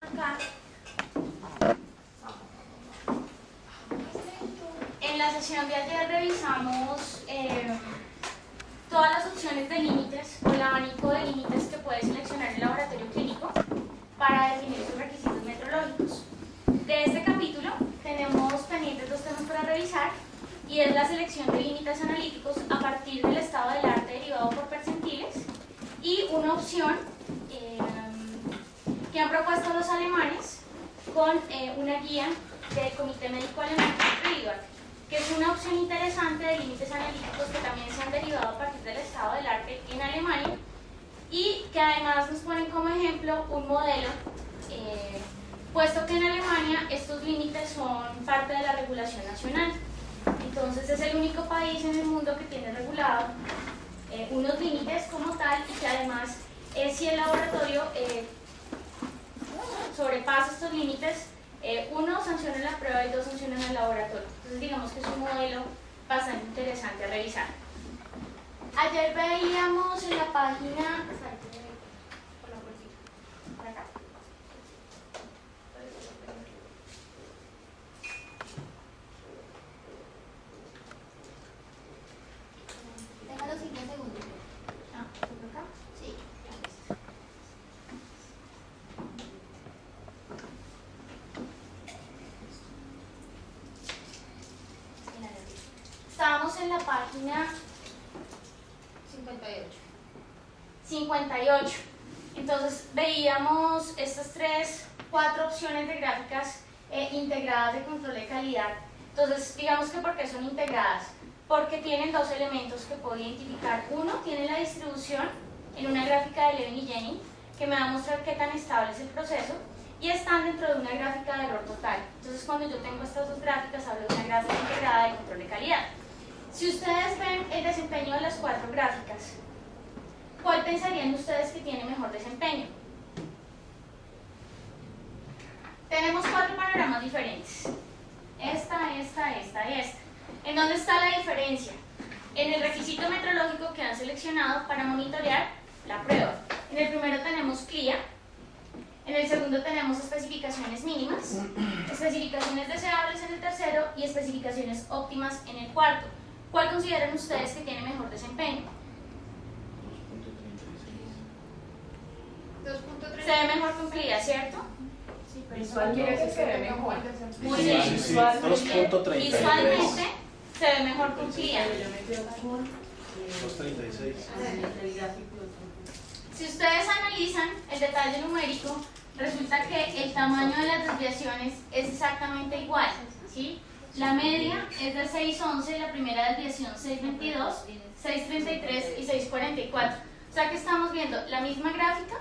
Acá. En la sesión de ayer revisamos todas las opciones de límites o el abanico de límites que puede seleccionar el laboratorio clínico para definir sus requisitos metrológicos. De este capítulo tenemos pendientes dos temas para revisar, y es la selección de límites analíticos a partir del estado del arte derivado por percentiles, y una opción que han propuesto los alemanes con una guía del Comité Médico Alemán, que es una opción interesante de límites analíticos que también se han derivado a partir del estado del arte en Alemania, y que además nos ponen como ejemplo un modelo, puesto que en Alemania estos límites son parte de la regulación nacional. Entonces es el único país en el mundo que tiene regulado unos límites como tal, y que además si el laboratorio sobrepasa estos límites, uno sanciona la prueba y dos sancionan al laboratorio. Entonces digamos que es un modelo bastante interesante a revisar. Ayer veíamos en la página... por acá. Déjalo 5 segundos. Ah, ¿por acá? Sí. Estábamos en la página 58. Entonces veíamos estas cuatro opciones de gráficas integradas de control de calidad. Entonces digamos que ¿por qué son integradas? Porque tienen dos elementos que puedo identificar. Uno, tiene la distribución en una gráfica de Levin y Jennings, que me va a mostrar qué tan estable es el proceso, y están dentro de una gráfica de error total. Entonces cuando yo tengo estas dos gráficas, hablo de una gráfica integrada de control de calidad. Si ustedes ven el desempeño de las cuatro gráficas, ¿cuál pensarían ustedes que tiene mejor desempeño? Tenemos cuatro panoramas diferentes. Esta y esta. ¿En dónde está la diferencia? En el requisito metrológico que han seleccionado para monitorear la prueba. En el primero tenemos CLIA, en el segundo tenemos especificaciones mínimas, especificaciones deseables en el tercero y especificaciones óptimas en el cuarto. ¿Cuál consideran ustedes que tiene mejor desempeño? 2.3. Se ve mejor con CLIA, ¿cierto? Visualmente se ve mejor. Muy bien. Sí, 2.36. Visualmente se ve mejor con CLIA. 2.36. Si ustedes analizan el detalle numérico, resulta que el tamaño de las desviaciones es exactamente igual, ¿sí? La media es de 6.11, la primera desviación 6.22, 6.33 y 6.44. O sea que estamos viendo la misma gráfica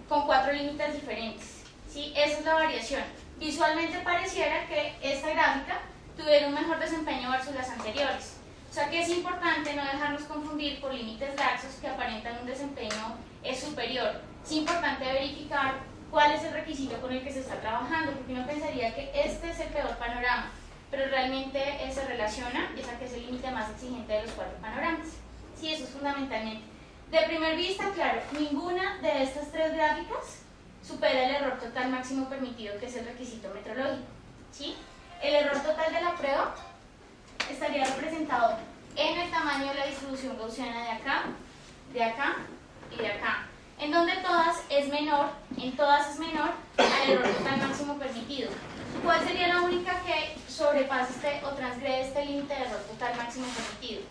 con cuatro límites diferentes, ¿sí? Esa es la variación. Visualmente pareciera que esta gráfica tuviera un mejor desempeño versus las anteriores. O sea que es importante no dejarnos confundir por límites laxos que aparentan un desempeño superior. Es importante verificar cuál es el requisito con el que se está trabajando, porque uno pensaría que este es el peor panorama, pero realmente se relaciona, es a que es el límite más exigente de los cuatro panoramas. Sí, eso es fundamentalmente. De primer vista, claro, ninguna de estas tres gráficas supera el error total máximo permitido, que es el requisito metrológico, ¿sí? El error total de la prueba estaría representado en el tamaño de la distribución gaussiana de acá y de acá, en donde en todas es menor al error total máximo permitido. ¿Cuál sería la única que sobrepasa o transgrede este límite de error total máximo permitido?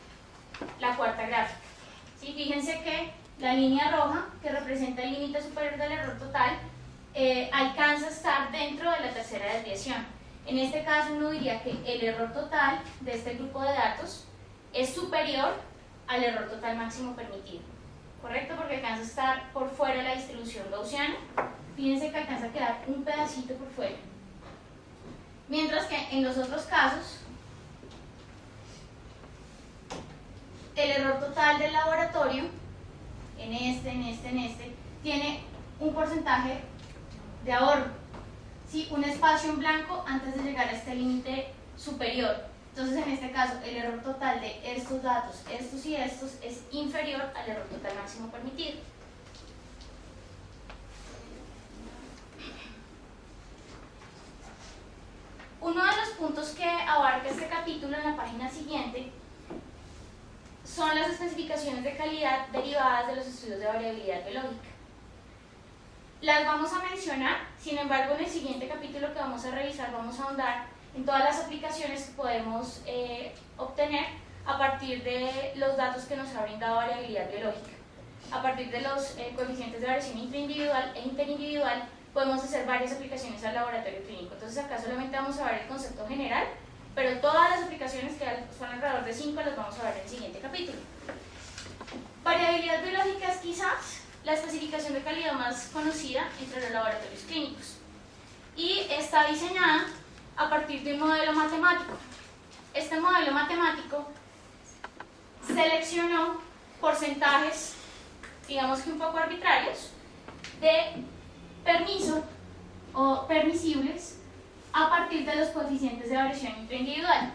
La cuarta gráfica. ¿Sí? Fíjense que la línea roja, que representa el límite superior del error total, alcanza a estar dentro de la tercera desviación. En este caso uno diría que el error total de este grupo de datos es superior al error total máximo permitido, ¿correcto? Porque alcanza a estar por fuera de la distribución gaussiana. Fíjense que alcanza a quedar un pedacito por fuera. Mientras que en los otros casos, el error total del laboratorio, en este, tiene un porcentaje de ahorro, ¿sí? Un espacio en blanco antes de llegar a este límite superior. Entonces en este caso el error total de estos datos, estos y estos, es inferior al error total máximo permitido. abarca este capítulo en la página siguiente son las especificaciones de calidad derivadas de los estudios de variabilidad biológica. Las vamos a mencionar, sin embargo en el siguiente capítulo que vamos a revisar vamos a ahondar en todas las aplicaciones que podemos obtener a partir de los datos que nos ha brindado variabilidad biológica. A partir de los coeficientes de variación intraindividual e interindividual podemos hacer varias aplicaciones al laboratorio clínico. Entonces acá solamente vamos a ver el concepto general, pero todas las aplicaciones, que son alrededor de 5, las vamos a ver en el siguiente capítulo. Variabilidad biológica es quizás la especificación de calidad más conocida entre los laboratorios clínicos y está diseñada a partir de un modelo matemático. Este modelo matemático seleccionó porcentajes, digamos que un poco arbitrarios, de permiso o permisibles a partir de los coeficientes de variación intraindividual.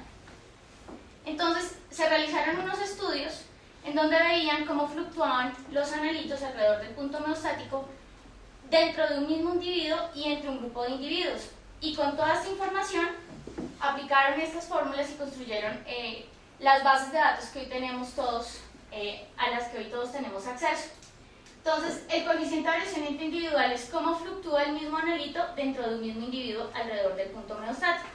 Entonces se realizaron unos estudios en donde veían cómo fluctuaban los analitos alrededor del punto homeostático dentro de un mismo individuo y entre un grupo de individuos, y con toda esta información aplicaron estas fórmulas y construyeron las bases de datos que hoy tenemos todos, a las que hoy todos tenemos acceso. Entonces, el coeficiente de variación interindividual es cómo fluctúa el mismo analito dentro de un mismo individuo alrededor del punto homeostático.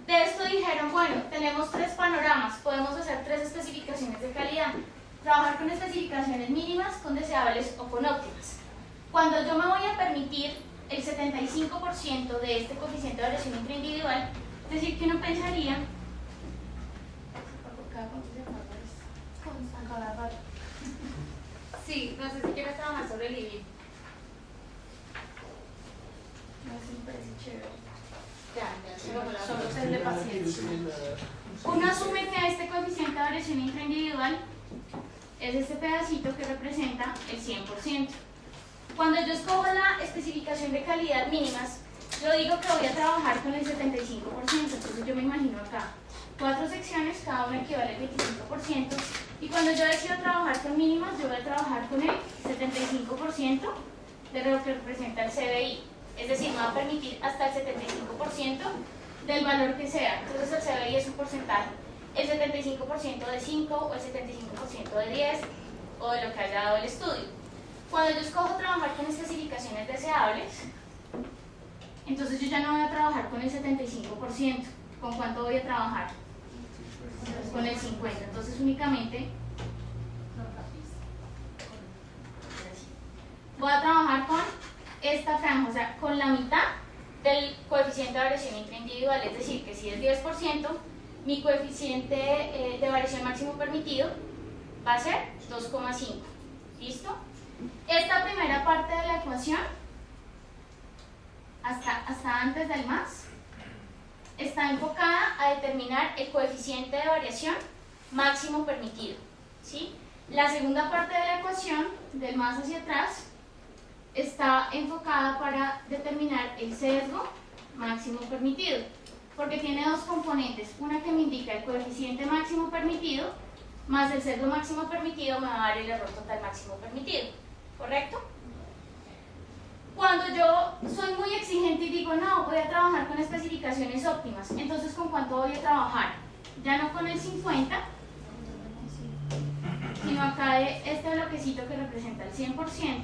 De esto dijeron, bueno, tenemos 3 panoramas, podemos hacer 3 especificaciones de calidad. Trabajar con especificaciones mínimas, con deseables o con óptimas. Cuando yo me voy a permitir el 75% de este coeficiente de variación intraindividual, es decir, que uno pensaría... Sí, no sé si quieres trabajar sobre el IBIM. No sé, me parece chévere. Solo ser de paciencia. Uno asume que este coeficiente de variación intraindividual es este pedacito que representa el 100%. Cuando yo escojo la especificación de calidad mínimas, yo digo que voy a trabajar con el 75%, entonces yo me imagino acá 4 secciones, cada una equivale al 25%, y cuando yo decido trabajar con mínimas, yo voy a trabajar con el 75% de lo que representa el CBI, es decir, me va a permitir hasta el 75% del valor que sea. Entonces el CBI es un porcentaje, el 75% de 5 o el 75% de 10 o de lo que haya dado el estudio. Cuando yo escojo trabajar con especificaciones deseables, entonces yo ya no voy a trabajar con el 75%. ¿Con cuánto voy a trabajar? Con el 50%. Entonces únicamente voy a trabajar con esta franja, o sea, con la mitad del coeficiente de variación intraindividual, es decir, que si es 10%, mi coeficiente de variación máximo permitido va a ser 2,5. ¿Listo? Esta primera parte de la ecuación, hasta antes del más, está enfocada a determinar el coeficiente de variación máximo permitido, ¿sí? La segunda parte de la ecuación, del más hacia atrás, está enfocada para determinar el sesgo máximo permitido, porque tiene 2 componentes, una que me indica el coeficiente máximo permitido, más el sesgo máximo permitido me va a dar el error total máximo permitido, ¿correcto? Cuando yo soy muy exigente y digo, no, voy a trabajar con especificaciones óptimas, entonces ¿con cuánto voy a trabajar? Ya no con el 50, sino acá de este bloquecito que representa el 100%,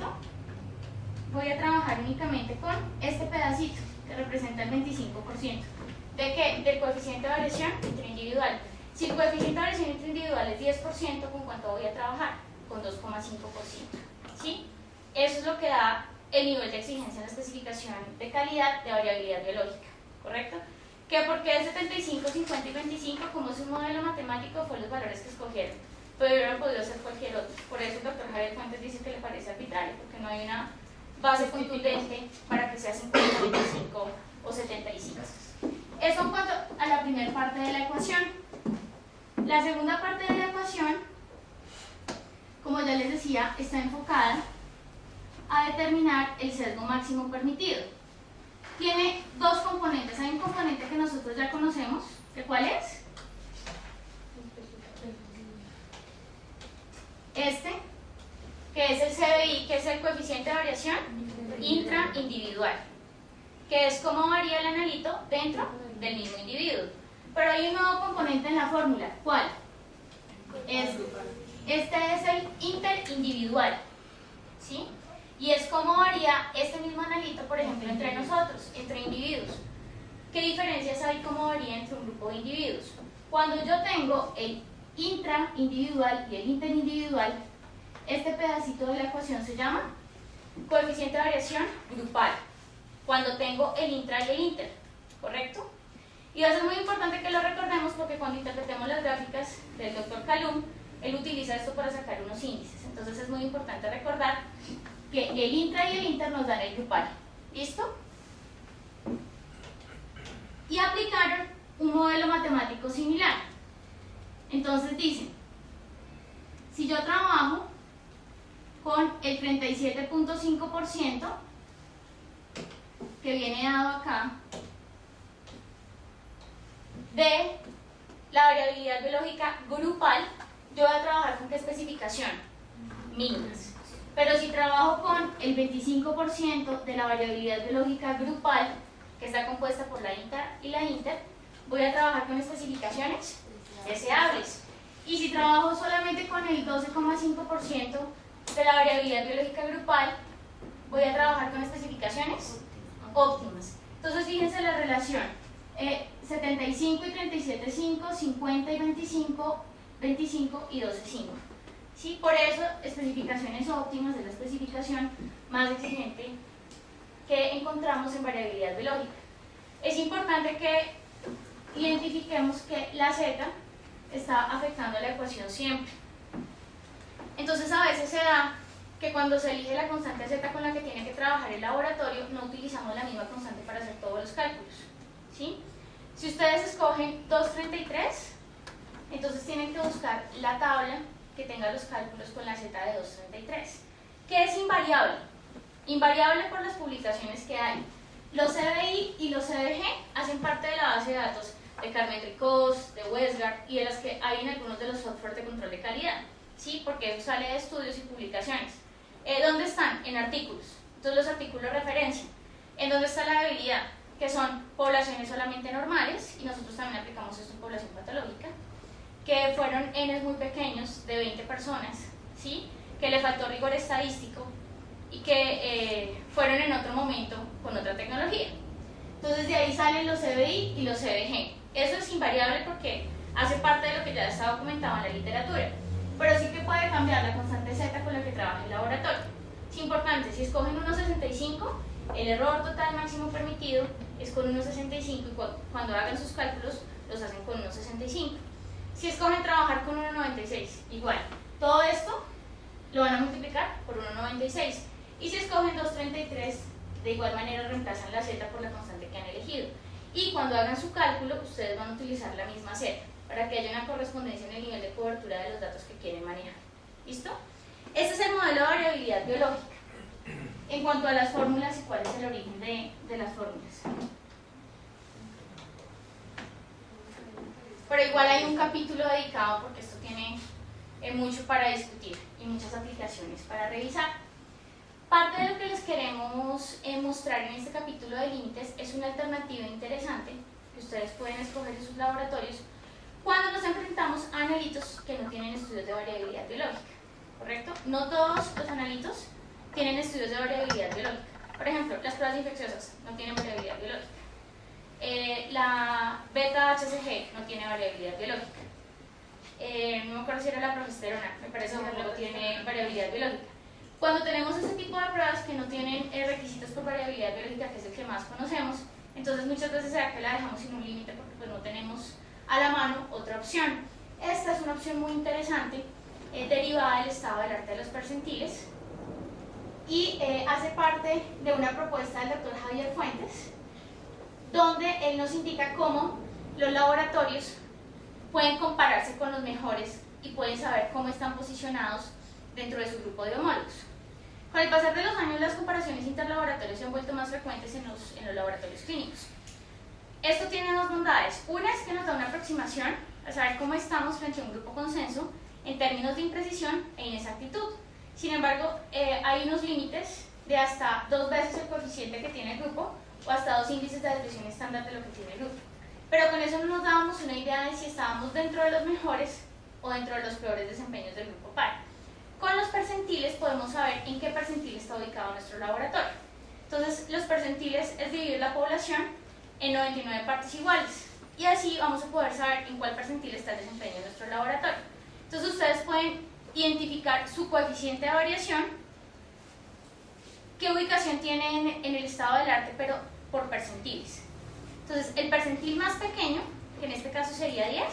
voy a trabajar únicamente con este pedacito que representa el 25%. ¿De qué? Del coeficiente de variación intraindividual. Si el coeficiente de variación intraindividual es 10%, ¿con cuánto voy a trabajar? Con 2,5%. ¿Sí? Eso es lo que da el nivel de exigencia en la especificación de calidad de variabilidad biológica, ¿correcto? ¿Que por qué el 75, 50 y 25, como es un modelo matemático, fue los valores que escogieron? Pero hubieran podido ser cualquier otro. Por eso el doctor Javier Fuentes dice que le parece arbitrario, porque no hay una base contundente para que sea 50, 25 o 75. Eso en cuanto a la primera parte de la ecuación. La segunda parte de la ecuación, como ya les decía, está enfocada a determinar el sesgo máximo permitido. Tiene 2 componentes. Hay un componente que nosotros ya conocemos, ¿que cuál es? Este, que es el CBI, que es el coeficiente de variación intraindividual, que es cómo varía el analito dentro del mismo individuo. Pero hay un nuevo componente en la fórmula. ¿Cuál? Este es el interindividual, ¿sí? Y es como varía este mismo analito, por ejemplo, entre nosotros, entre individuos. ¿Qué diferencias hay cómo varía entre un grupo de individuos? Cuando yo tengo el intraindividual y el interindividual, este pedacito de la ecuación se llama coeficiente de variación grupal. Cuando tengo el intra y el inter, ¿correcto? Y va a ser muy importante que lo recordemos porque cuando interpretemos las gráficas del Dr. Calum, él utiliza esto para sacar unos índices. Entonces es muy importante recordar que el intra y el inter nos dan el grupal. ¿Listo? Y aplicaron un modelo matemático similar. Entonces dicen, si yo trabajo con el 37.5% que viene dado acá de la variabilidad biológica grupal, yo voy a trabajar con qué especificación? Mínimas. Pero si trabajo con el 25% de la variabilidad biológica grupal, que está compuesta por la inter y la inter, voy a trabajar con especificaciones deseables. Y si trabajo solamente con el 12,5% de la variabilidad biológica grupal, voy a trabajar con especificaciones óptimas. Entonces fíjense la relación, 75 y 37,5, 50 y 25, 25 y 12,5. ¿Sí? Por eso especificaciones óptimas es la especificación más exigente que encontramos en variabilidad biológica. Es importante que identifiquemos que la Z está afectando la ecuación siempre. Entonces a veces se da que cuando se elige la constante Z con la que tiene que trabajar el laboratorio, no utilizamos la misma constante para hacer todos los cálculos, ¿sí? Si ustedes escogen 2,33, entonces tienen que buscar la tabla que tenga los cálculos con la Z de 2,33. ¿Qué es invariable? Invariable por las publicaciones que hay. Los CBI y los CBG hacen parte de la base de datos de Carmen Ricós, de Westgard y de las que hay en algunos de los software de control de calidad, ¿sí? Porque eso sale de estudios y publicaciones. ¿Dónde están? En artículos. Entonces los artículos referencian. ¿En dónde está la habilidad? Que son poblaciones solamente normales, y nosotros también aplicamos esto en población patológica, que fueron N muy pequeños, de 20 personas, ¿sí? Que le faltó rigor estadístico y que fueron en otro momento con otra tecnología. Entonces de ahí salen los CBI y los CBG. Eso es invariable porque hace parte de lo que ya está documentado en la literatura, pero sí que puede cambiar la constante Z con la que trabaja el laboratorio. Es importante, si escogen 1,65, el error total máximo permitido es con 1,65 y cuando hagan sus cálculos los hacen con 1,65. Si escogen trabajar con 1,96, igual. Todo esto lo van a multiplicar por 1,96. Y si escogen 2,33, de igual manera reemplazan la Z por la constante que han elegido. Y cuando hagan su cálculo, ustedes van a utilizar la misma Z para que haya una correspondencia en el nivel de cobertura de los datos que quieren manejar. ¿Listo? Este es el modelo de variabilidad biológica. En cuanto a las fórmulas y cuál es el origen de las fórmulas. Pero igual hay un capítulo dedicado porque esto tiene mucho para discutir y muchas aplicaciones para revisar. Parte de lo que les queremos mostrar en este capítulo de límites es una alternativa interesante que ustedes pueden escoger en sus laboratorios cuando nos enfrentamos a analitos que no tienen estudios de variabilidad biológica, ¿correcto? No todos los analitos tienen estudios de variabilidad biológica. Por ejemplo, las pruebas infecciosas no tienen variabilidad biológica. La beta-HCG no tiene variabilidad biológica. No me acuerdo si era la progesterona, me parece que tampoco tiene variabilidad biológica. Cuando tenemos ese tipo de pruebas que no tienen requisitos por variabilidad biológica, que es el que más conocemos, entonces muchas veces será que la dejamos sin un límite porque pues no tenemos a la mano otra opción. Esta es una opción muy interesante, derivada del estado del arte de los percentiles, y hace parte de una propuesta del doctor Javier Fuentes, donde él nos indica cómo los laboratorios pueden compararse con los mejores y pueden saber cómo están posicionados dentro de su grupo de homólogos. Con el pasar de los años, las comparaciones interlaboratorios se han vuelto más frecuentes en los laboratorios clínicos. Esto tiene dos bondades. Una es que nos da una aproximación a saber cómo estamos frente a un grupo consenso en términos de imprecisión e inexactitud. Sin embargo, hay unos límites de hasta 2 veces el coeficiente que tiene el grupo o hasta 2 índices de desviación estándar de lo que tiene el grupo. pero con eso no nos dábamos una idea de si estábamos dentro de los mejores o dentro de los peores desempeños del grupo par. Con los percentiles podemos saber en qué percentil está ubicado nuestro laboratorio. Entonces, los percentiles es dividir la población en 99 partes iguales, y así vamos a poder saber en cuál percentil está el desempeño de nuestro laboratorio. Entonces, ustedes pueden identificar su coeficiente de variación, qué ubicación tiene en el estado del arte, pero por percentiles. Entonces, el percentil más pequeño, que en este caso sería 10,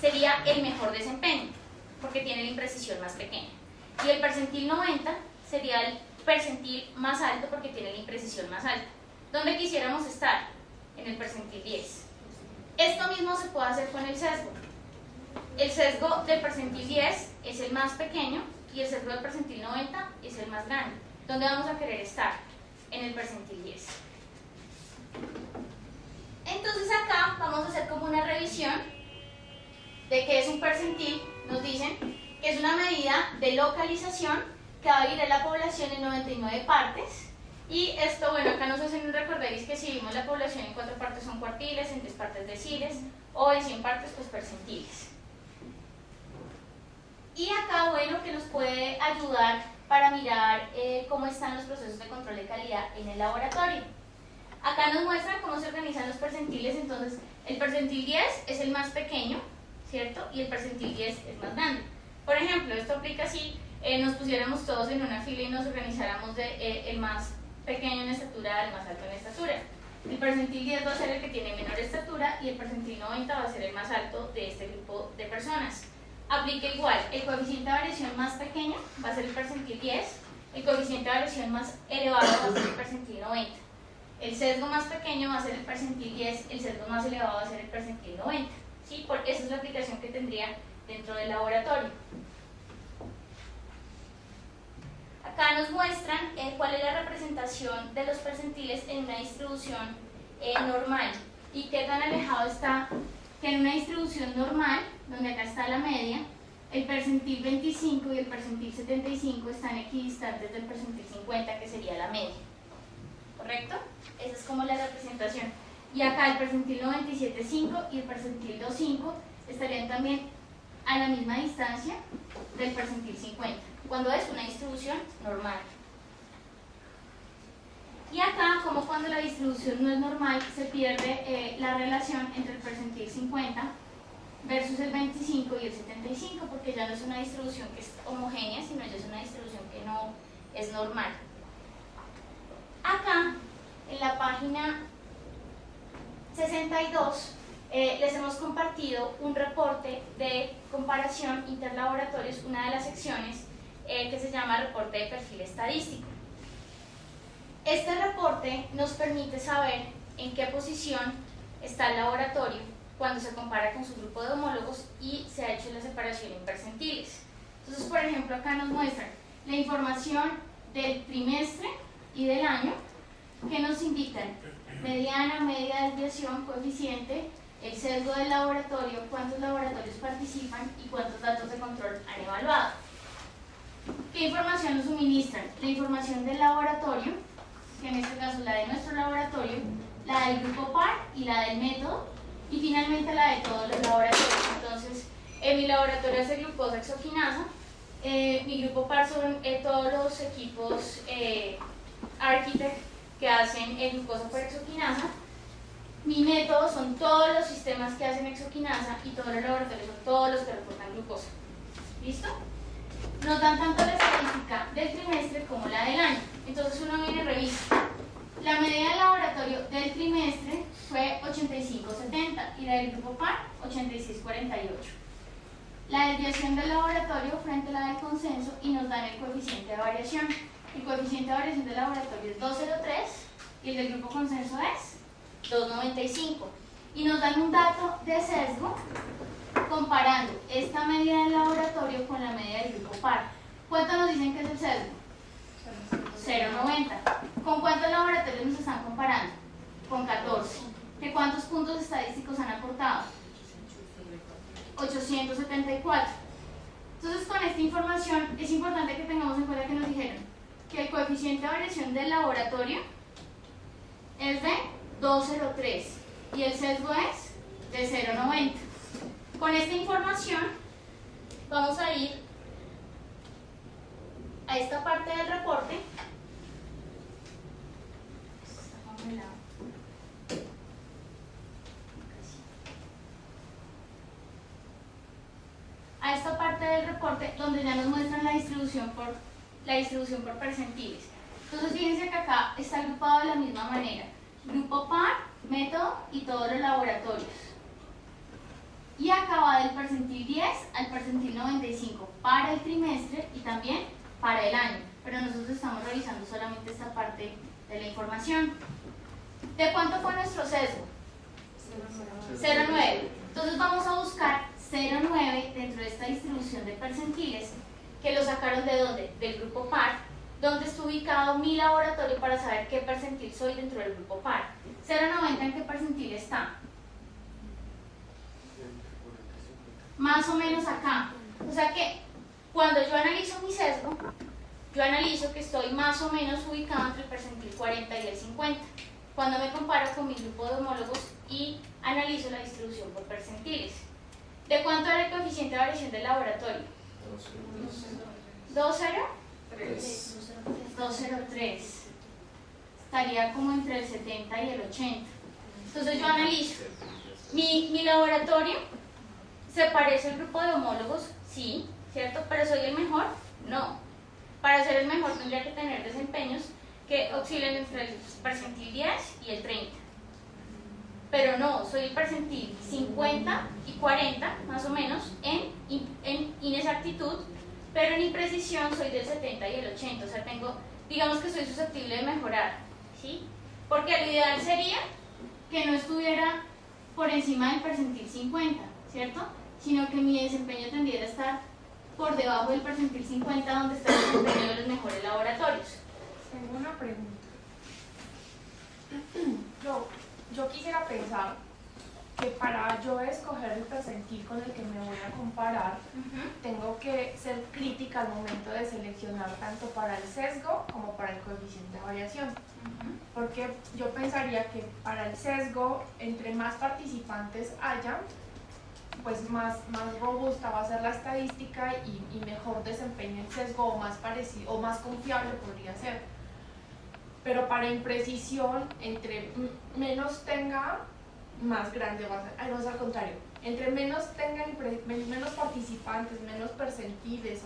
sería el mejor desempeño, porque tiene la imprecisión más pequeña. Y el percentil 90 sería el percentil más alto, porque tiene la imprecisión más alta. ¿Dónde quisiéramos estar? En el percentil 10. Esto mismo se puede hacer con el sesgo. El sesgo del percentil 10 es el más pequeño y el sesgo del percentil 90 es el más grande. ¿Dónde vamos a querer estar? En el percentil 10. Entonces acá vamos a hacer como una revisión de qué es un percentil. Nos dicen que es una medida de localización que va a dividir la población en 99 partes. Y esto, bueno, acá nos hacen un recorderis que si dividimos la población en 4 partes son cuartiles, en 10 partes deciles, o en 100 partes pues percentiles. Y acá, bueno, que nos puede ayudar para mirar cómo están los procesos de control de calidad en el laboratorio. Acá nos muestran cómo se organizan los percentiles. Entonces, el percentil 10 es el más pequeño, ¿cierto? Y el percentil 10 es más grande. Por ejemplo, esto aplica si nos pusiéramos todos en una fila y nos organizáramos de el más pequeño en estatura al más alto en estatura. El percentil 10 va a ser el que tiene menor estatura y el percentil 90 va a ser el más alto de este grupo de personas. Aplica igual, el coeficiente de variación más pequeño va a ser el percentil 10, el coeficiente de variación más elevado va a ser el percentil 90. El sesgo más pequeño va a ser el percentil 10, el sesgo más elevado va a ser el percentil 90. ¿Sí? Esa es la aplicación que tendría dentro del laboratorio. Acá nos muestran cuál es la representación de los percentiles en una distribución normal y qué tan alejado está, que en una distribución normal, donde acá está la media, el percentil 25 y el percentil 75 están equidistantes del percentil 50, que sería la media. ¿Correcto? Esa es como la representación. Y acá el percentil 97.5 y el percentil 2.5 estarían también a la misma distancia del percentil 50, cuando es una distribución normal. Y acá, como cuando la distribución no es normal, se pierde la relación entre el percentil 50 versus el 25 y el 75, porque ya no es una distribución que es homogénea, sino ya es una distribución que no es normal. Acá, en la página 62, les hemos compartido un reporte de comparación interlaboratorios, una de las secciones que se llama reporte de perfil estadístico. Este reporte nos permite saber en qué posición está el laboratorio cuando se compara con su grupo de homólogos y se ha hecho la separación en percentiles. Entonces, por ejemplo, acá nos muestran la información del trimestre y del año, que nos indican mediana, media desviación, coeficiente, el sesgo del laboratorio, cuántos laboratorios participan y cuántos datos de control han evaluado. ¿Qué información nos suministran? La información del laboratorio, que en este caso la de nuestro laboratorio, la del grupo par y la del método, y finalmente la de todos los laboratorios. Entonces, mi laboratorio hace glucosa hexoquinasa, mi grupo par son todos los equipos Architect que hacen glucosa por hexoquinasa, mi método son todos los sistemas que hacen hexoquinasa y todos los laboratorios son todos los que reportan glucosa. ¿Listo? Nos dan tanto la estadística del trimestre como la del año. Entonces uno viene y revisa. La media del laboratorio del trimestre fue 85.70 y la del grupo par 86.48. La desviación del laboratorio frente a la del consenso y nos dan el coeficiente de variación. El coeficiente de variación del laboratorio es 2.03 y el del grupo consenso es 2.95. Y nos dan un dato de sesgo comparando esta media del laboratorio con la media del grupo par. ¿Cuánto nos dicen que es el sesgo? 0.90. ¿Con cuántos laboratorios nos están comparando? Con 14. ¿De cuántos puntos estadísticos han aportado? 874. Entonces, con esta información es importante que tengamos en cuenta que nos dijeron que el coeficiente de variación del laboratorio es de 2.03 y el sesgo es de 0,90. Con esta información vamos a ir a esta parte del reporte. A esta parte del reporte donde ya nos muestran la distribución por percentiles. Entonces fíjense que acá está agrupado de la misma manera: grupo par, método y todos los laboratorios. Y acá va del percentil 10 al percentil 95 para el trimestre y también para el año, pero nosotros estamos revisando solamente esta parte de la información. ¿De cuánto fue nuestro sesgo? 0,9. Entonces vamos a buscar 0,9 dentro de esta distribución de percentiles, que lo sacaron ¿de dónde? Del grupo par, donde está ubicado mi laboratorio para saber qué percentil soy dentro del grupo par. 0,90 ¿en qué percentil está? Más o menos acá. O sea que cuando yo analizo mi sesgo, yo analizo que estoy más o menos ubicado entre el percentil 40 y el 50. Cuando me comparo con mi grupo de homólogos y analizo la distribución por percentiles. ¿De cuánto era el coeficiente de variación del laboratorio? 2,03. Estaría como entre el 70 y el 80. Entonces yo analizo. Mi laboratorio se parece al grupo de homólogos, sí, ¿cierto? ¿Pero soy el mejor? No. Para ser el mejor tendría que tener desempeños que oscilen entre el percentil 10 y el 30. Pero no, soy el percentil 50 y 40, más o menos, en inexactitud, pero en imprecisión soy del 70 y el 80. O sea, digamos que soy susceptible de mejorar, ¿sí? Porque lo ideal sería que no estuviera por encima del percentil 50, ¿cierto? Sino que mi desempeño tendiera a estar por debajo del percentil 50, donde está el desempeño de los mejores laboratorios. Tengo una pregunta. Yo quisiera pensar que para yo escoger el percentil con el que me voy a comparar, tengo que ser crítica al momento de seleccionar tanto para el sesgo como para el coeficiente de variación. Porque yo pensaría que para el sesgo, entre más participantes haya, pues más robusta va a ser la estadística y mejor desempeño el sesgo, o más parecido o más confiable podría ser. Pero para imprecisión, entre menos tenga, más grande va a ser. No, es al contrario. Entre menos tenga, menos participantes, menos percentiles,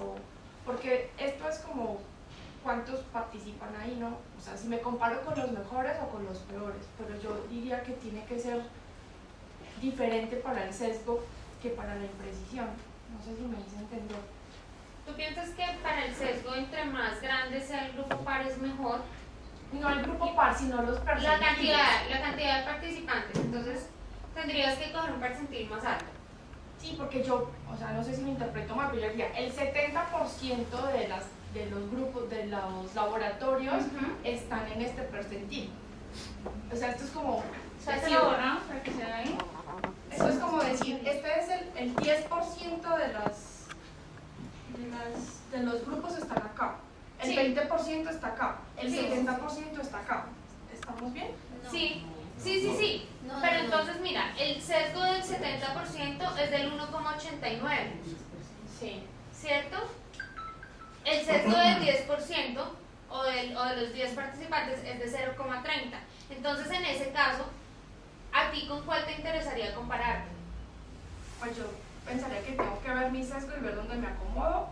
porque esto es como cuántos participan ahí, ¿no? O sea, si me comparo con los mejores o con los peores, pero yo diría que tiene que ser diferente para el sesgo que para la imprecisión. No sé si me hice entender. ¿Tú piensas que para el sesgo, entre más grande sea el grupo par, es mejor? No el grupo par, sino los percentiles. La cantidad de participantes. Entonces, tendrías que coger un percentil más alto. Sí, porque yo, o sea, no sé si me interpreto mal, pero yo diría, el 70% de los grupos, de los laboratorios, están en este percentil. O sea, esto es como... ¿Se lo borramos para que se vea ahí? Eso es como decir, este es el 10% de los grupos están acá. El 20% está acá, el 70% está acá. ¿Estamos bien? No. Sí. No, pero entonces, mira, el sesgo del 70% es del 1,89. Sí. ¿Cierto? El sesgo del 10% o de los 10 participantes es de 0,30. Entonces, en ese caso, ¿a ti con cuál te interesaría compararte? Pues yo pensaría que tengo que ver mi sesgo y ver dónde me acomodo,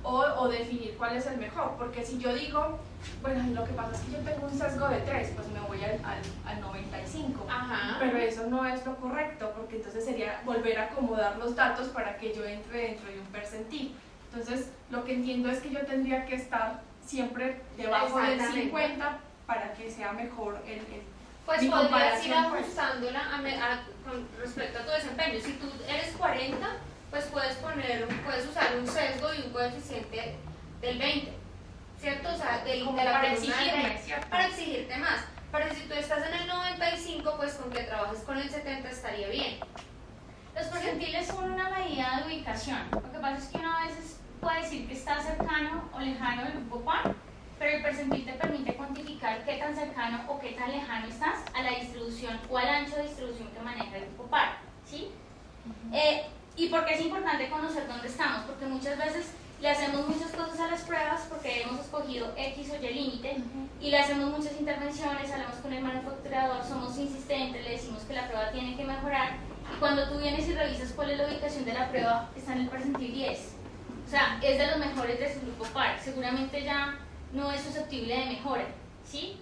o definir cuál es el mejor, porque si yo digo, bueno, lo que pasa es que yo tengo un sesgo de 3, pues me voy al 95, pero eso no es lo correcto, porque entonces sería volver a acomodar los datos para que yo entre dentro de un percentil. Entonces, lo que entiendo es que yo tendría que estar siempre debajo del 50 para que sea mejor pues podrías ir ajustándola con respecto a tu desempeño. Si tú eres 40, pues puedes usar un sesgo y un coeficiente del 20, ¿cierto? O sea, de la para exigirme, para exigirte más. Pero si tú estás en el 95, pues con que trabajes con el 70 estaría bien. Los percentiles son una medida de ubicación. Lo que pasa es que uno a veces puede decir que está cercano o lejano del grupo par, pero el percentil te permite cuantificar qué tan cercano o qué tan lejano estás a la distribución o al ancho de distribución que maneja el grupo par, ¿sí? ¿Y por qué es importante conocer dónde estamos? Porque muchas veces le hacemos muchas cosas a las pruebas porque hemos escogido X o Y límite y le hacemos muchas intervenciones, hablamos con el manufacturador, somos insistentes, le decimos que la prueba tiene que mejorar y cuando tú vienes y revisas cuál es la ubicación de la prueba, está en el percentil 10. O sea, es de los mejores de su grupo par. Seguramente ya no es susceptible de mejora, ¿sí?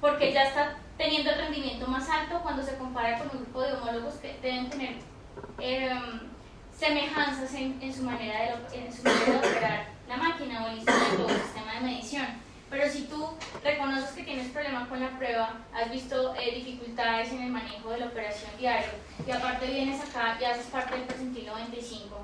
Porque ya está teniendo el rendimiento más alto cuando se compara con un grupo de homólogos que deben tener semejanzas en su manera de operar la máquina o el instrumento o el sistema de medición. Pero si tú reconoces que tienes problemas con la prueba, has visto dificultades en el manejo de la operación diario y aparte vienes acá y haces parte del percentil 95,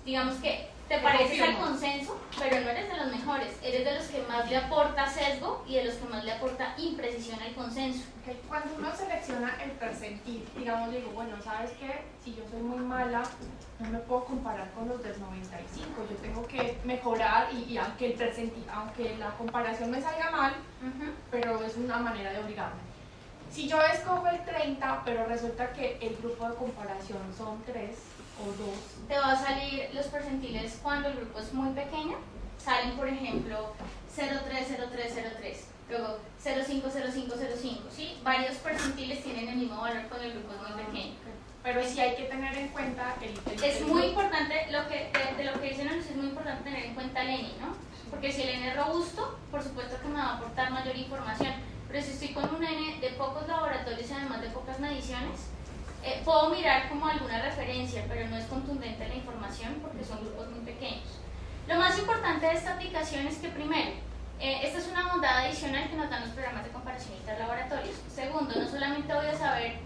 digamos que te pareces al consenso, pero no eres de los mejores, eres de los que más le aporta sesgo y de los que más le aporta imprecisión al consenso. Okay. Cuando uno selecciona el percentil, digamos, digo, bueno, ¿sabes qué? Si yo soy muy mala, no me puedo comparar con los del 95, yo tengo que mejorar y aunque el percentil, aunque la comparación me salga mal, pero es una manera de obligarme. Si yo escojo el 30, pero resulta que el grupo de comparación son 3 o 2, te va a salir los percentiles cuando el grupo es muy pequeño, salen por ejemplo 0,3, luego 0,5, ¿sí? Varios percentiles tienen el mismo valor cuando el grupo es muy pequeño. Pero sí hay que tener en cuenta es muy importante, de lo que dicen es muy importante tener en cuenta el N, ¿no? Porque si el N es robusto, por supuesto que me va a aportar mayor información, pero si estoy con un N de pocos laboratorios y además de pocas mediciones, puedo mirar como alguna referencia, pero no es contundente la información porque son grupos muy pequeños. Lo más importante de esta aplicación es que primero, esta es una bondad adicional que nos dan los programas de comparación interlaboratorios. Segundo, no solamente voy a saber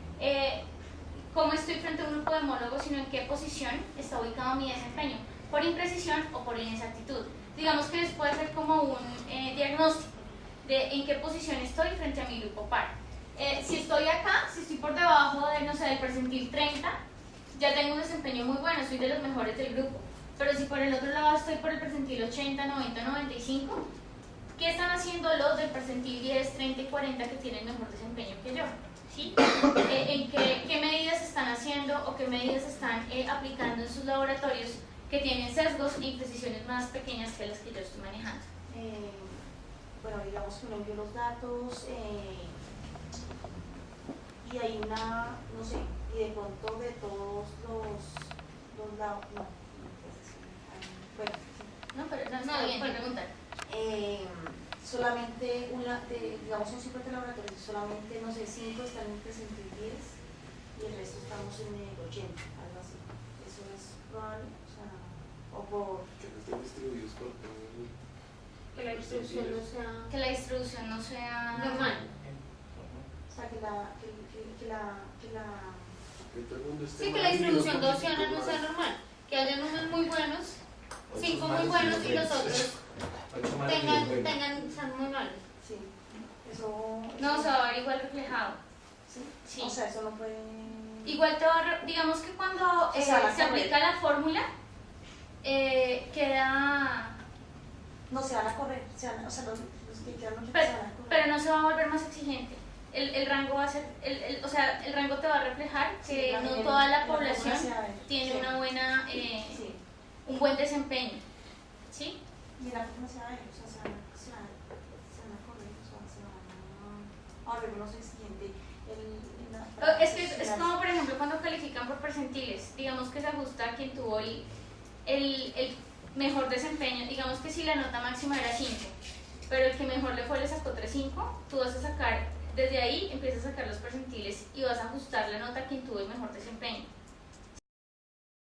cómo estoy frente a un grupo de homólogos, sino en qué posición está ubicado mi desempeño, por imprecisión o por inexactitud. Digamos que puede ser como un diagnóstico de en qué posición estoy frente a mi grupo par. Si estoy acá, si estoy por debajo de, no sé, del percentil 30, ya tengo un desempeño muy bueno, soy de los mejores del grupo. Pero si por el otro lado estoy por el percentil 80, 90, 95, ¿qué están haciendo los del percentil 10, 30 y 40 que tienen mejor desempeño que yo? ¿Sí? ¿En qué medidas están haciendo o qué medidas están aplicando en sus laboratorios que tienen sesgos e imprecisiones más pequeñas que las que yo estoy manejando? Bueno, digamos que uno envió los datos y hay una, no sé, y de pronto de todos los lados, no, bueno, no, pero no, bien, te preguntan. Solamente digamos un 50 laboratorios, solamente, no sé, 5 están en el percentil 10 y el resto estamos en el 80, algo así. Eso es probable, o sea, o por... Que no estén distribuidos por todo el... Que la distribución no sea... Que la distribución no sea... normal. O sea, que todo el mundo esté Sí, que mal la y distribución los gaussiana no sea normal. Que hayan unos muy buenos, 5 muy buenos y los otros sean muy malos. sí, eso... No, se va a ver igual reflejado. ¿Sí? Sí. O sea, eso no puede... Igual te va a digamos que cuando se aplica la fórmula, queda... No se van a correr, o sea, los que quedan no se Pero, van a correr. pero no se va a volver más exigente. El rango va a ser, o sea, el rango te va a reflejar que no toda la población tiene una buena, sí. un buen desempeño, ¿sí? Y en la fórmula se va a ver, o sea, se van a correr, o sea, se van a volver menos exigente. Es que es como, por ejemplo, cuando califican por percentiles, digamos que se ajusta a quien tuvo el mejor desempeño, digamos que si la nota máxima era 5, pero el que mejor le fue le sacó 3.5, tú vas a sacar, desde ahí empiezas a sacar los percentiles y vas a ajustar la nota a quien tuvo el mejor desempeño.